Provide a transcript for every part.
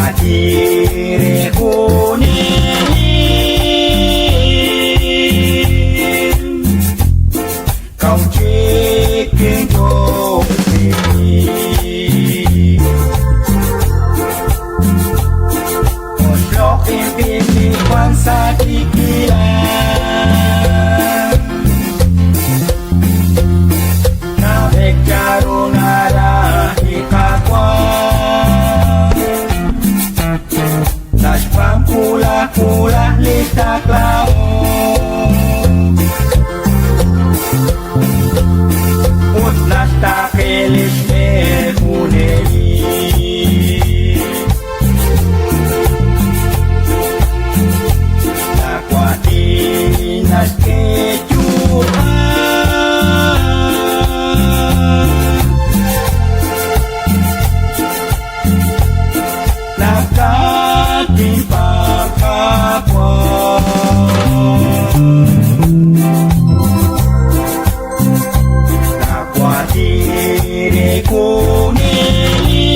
kuadiri kuning, kau cikin kopi. Oslok impini kuansa dikilan, nabek jarunara hikakwan, tas pangkulah-kulah litak laong, utlas takelis merkuneli, nakwatinas kejuan, nakatimpa nakwatiri kuning,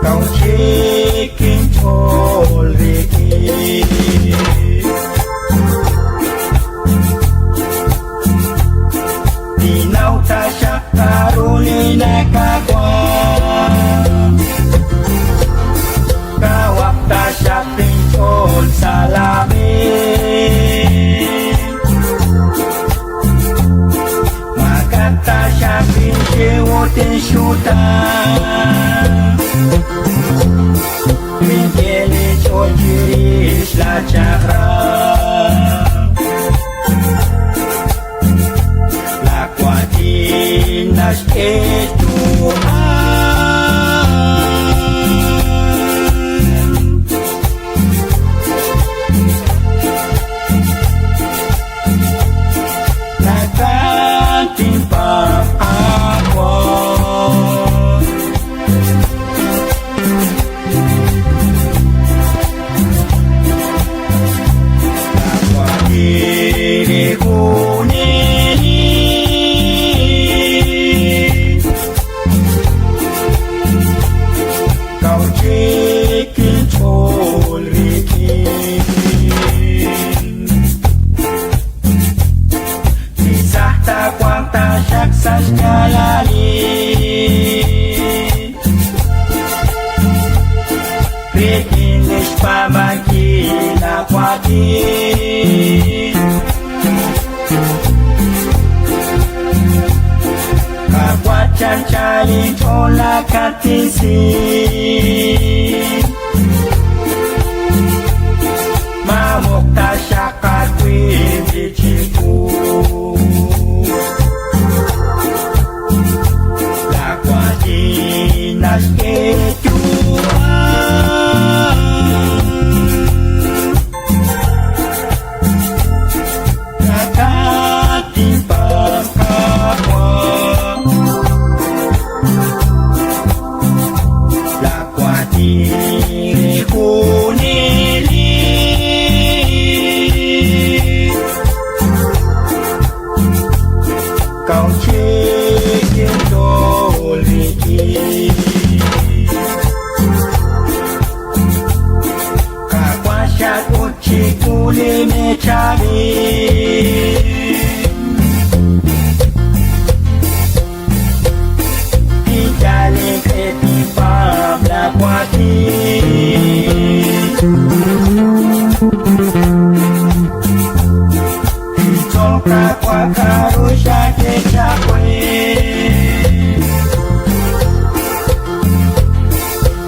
kau cikin tolriki, dinaw tasyak karulina kakwan, kawak tasyak tingkol sa lamin, makat tasyak pinsiwotin syutan, Mingeli chojiris la chakra, la cuatinas ketuan, la katimpa akwan, nakwatiri kuning, kau cikin tolrikin, kisah takwang tasyak saskalali, rikinis pamagi nakwati, kakwacan calin tolak katisi, mamuk tasyak katwin biciku, lakwatinas kejuan, nakatimpa kakwan, lakwatiri kunili, kau cikin tolriki, kakwasyat uci kulime cabi, dijalin ketipam lakwati, Icol kakwa karusya kecakwe,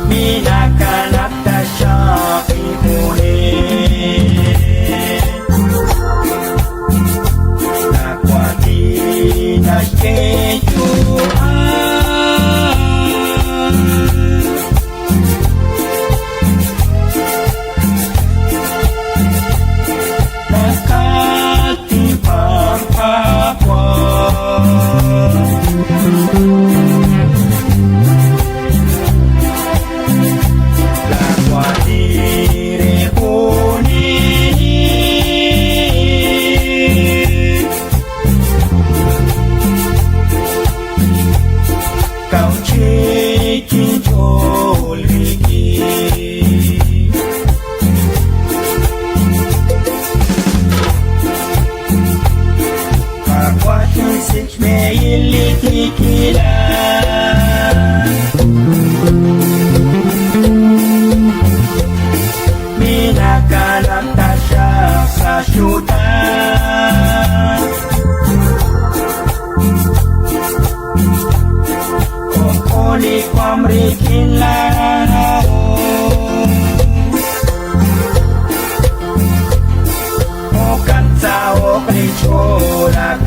minakanak tasyak ikunin, nakwatinas kejuan, nakatimpa kakwan, lakwatiri kuning, Manila. Minakanap na siya sa syudad. Kumpuniความริขินลาโอโอกันซาโอคลิโชลา